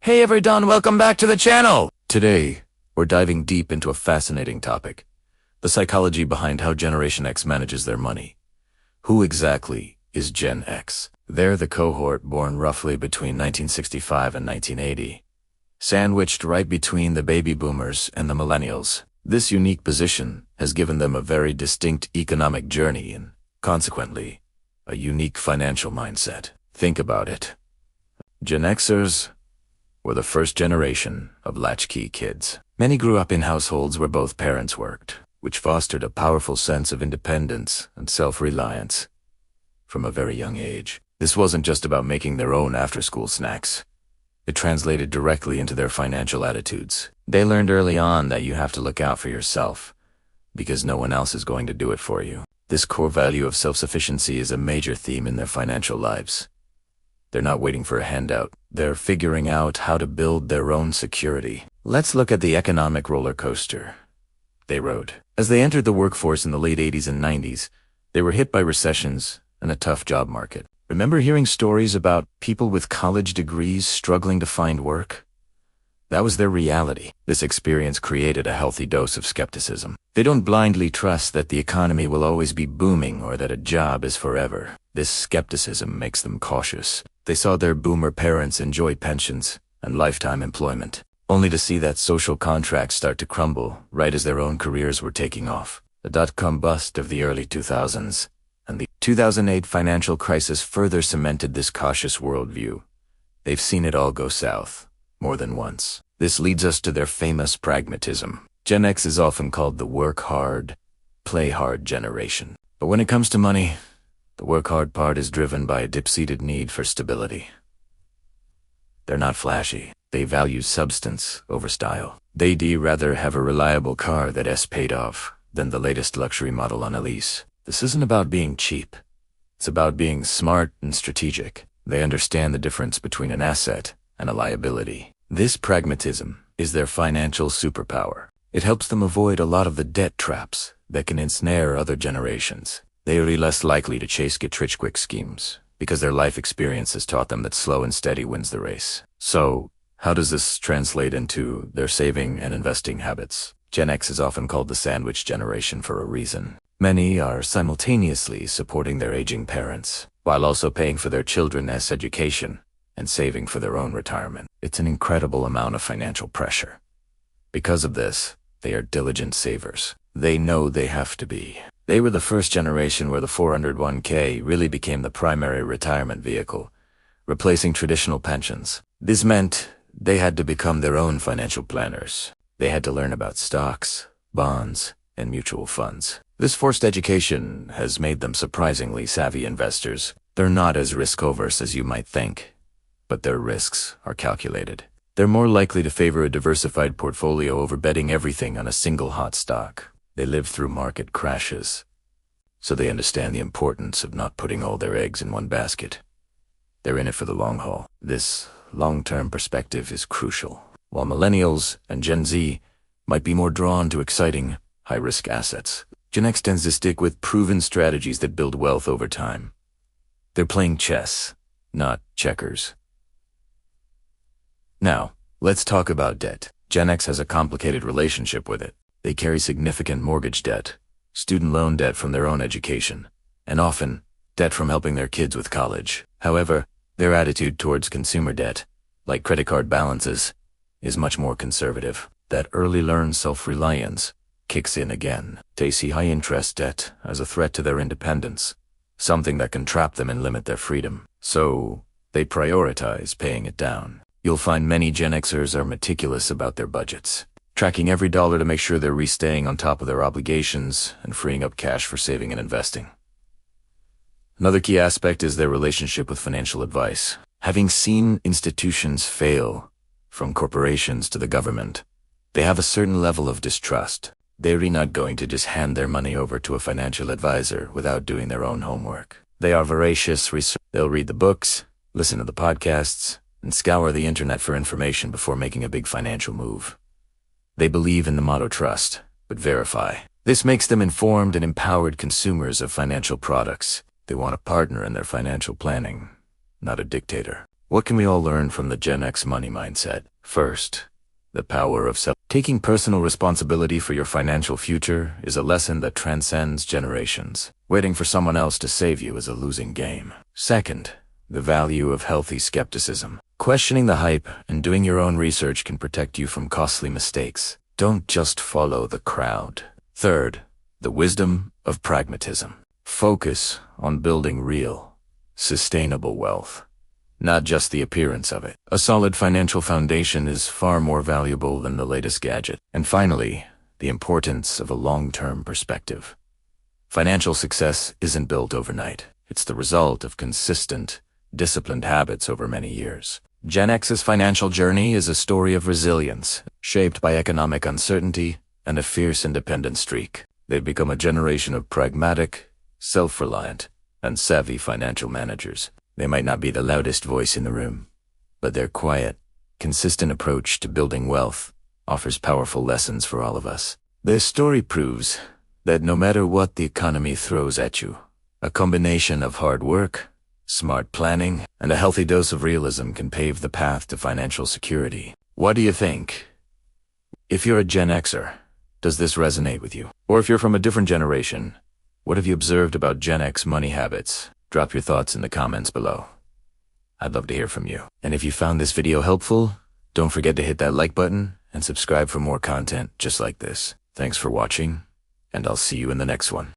Hey everyone, welcome back to the channel! Today, we're diving deep into a fascinating topic. The psychology behind how Generation X manages their money. Who exactly is Gen X? They're the cohort born roughly between 1965 and 1980, sandwiched right between the baby boomers and the millennials. This unique position has given them a very distinct economic journey and, consequently, a unique financial mindset. Think about it. Gen Xers were the first generation of latchkey kids. Many grew up in households where both parents worked, which fostered a powerful sense of independence and self-reliance from a very young age. This wasn't just about making their own after-school snacks. It translated directly into their financial attitudes. They learned early on that you have to look out for yourself, because no one else is going to do it for you. This core value of self-sufficiency is a major theme in their financial lives. They're not waiting for a handout. They're figuring out how to build their own security. Let's look at the economic roller coaster they rode. As they entered the workforce in the late 80s and 90s, they were hit by recessions and a tough job market. Remember hearing stories about people with college degrees struggling to find work? That was their reality. This experience created a healthy dose of skepticism. They don't blindly trust that the economy will always be booming or that a job is forever. This skepticism makes them cautious. They saw their boomer parents enjoy pensions and lifetime employment, only to see that social contracts start to crumble right as their own careers were taking off. The dot-com bust of the early 2000s and the 2008 financial crisis further cemented this cautious worldview. They've seen it all go south more than once. This leads us to their famous pragmatism. Gen X is often called the work hard, play hard generation. But when it comes to money, the work hard part is driven by a deep-seated need for stability. They're not flashy. They value substance over style. They'd rather have a reliable car that's paid off than the latest luxury model on a lease. This isn't about being cheap. It's about being smart and strategic. They understand the difference between an asset and a liability. This pragmatism is their financial superpower. It helps them avoid a lot of the debt traps that can ensnare other generations. They are less likely to chase get-rich-quick schemes because their life experience has taught them that slow and steady wins the race. So, how does this translate into their saving and investing habits? Gen X is often called the sandwich generation for a reason. Many are simultaneously supporting their aging parents, while also paying for their children's education and saving for their own retirement. It's an incredible amount of financial pressure. Because of this, they are diligent savers. They know they have to be. They were the first generation where the 401k really became the primary retirement vehicle, replacing traditional pensions. This meant they had to become their own financial planners. They had to learn about stocks, bonds, and mutual funds. This forced education has made them surprisingly savvy investors. They're not as risk-averse as you might think, but their risks are calculated. They're more likely to favor a diversified portfolio over betting everything on a single hot stock. They live through market crashes, so they understand the importance of not putting all their eggs in one basket. They're in it for the long haul. This long-term perspective is crucial. While Millennials and Gen Z might be more drawn to exciting, high-risk assets, Gen X tends to stick with proven strategies that build wealth over time. They're playing chess, not checkers. Now, let's talk about debt. Gen X has a complicated relationship with it. They carry significant mortgage debt, student loan debt from their own education, and often debt from helping their kids with college. However, their attitude towards consumer debt, like credit card balances, is much more conservative. That early learned self-reliance kicks in again. They see high-interest debt as a threat to their independence, something that can trap them and limit their freedom. So, they prioritize paying it down. You'll find many Gen Xers are meticulous about their budgets, tracking every dollar to make sure they're staying on top of their obligations and freeing up cash for saving and investing. Another key aspect is their relationship with financial advice. Having seen institutions fail, from corporations to the government, they have a certain level of distrust. They're not going to just hand their money over to a financial advisor without doing their own homework. They are voracious researchers. They'll read the books, listen to the podcasts, and scour the internet for information before making a big financial move. They believe in the motto trust, but verify. This makes them informed and empowered consumers of financial products. They want a partner in their financial planning, not a dictator. What can we all learn from the Gen X money mindset? First, the power of taking personal responsibility for your financial future is a lesson that transcends generations. Waiting for someone else to save you is a losing game. Second, the value of healthy skepticism. Questioning the hype and doing your own research can protect you from costly mistakes. Don't just follow the crowd. Third, the wisdom of pragmatism. Focus on building real, sustainable wealth, not just the appearance of it. A solid financial foundation is far more valuable than the latest gadget. And finally, the importance of a long-term perspective. Financial success isn't built overnight. It's the result of consistent, disciplined habits over many years. Gen X's financial journey is a story of resilience, shaped by economic uncertainty and a fierce independent streak. They've become a generation of pragmatic, self-reliant, and savvy financial managers. They might not be the loudest voice in the room, but their quiet, consistent approach to building wealth offers powerful lessons for all of us. Their story proves that no matter what the economy throws at you, a combination of hard work, smart planning, and a healthy dose of realism can pave the path to financial security. What do you think? If you're a Gen Xer, does this resonate with you? Or if you're from a different generation, what have you observed about Gen X money habits? Drop your thoughts in the comments below. I'd love to hear from you. And if you found this video helpful, don't forget to hit that like button and subscribe for more content just like this. Thanks for watching, and I'll see you in the next one.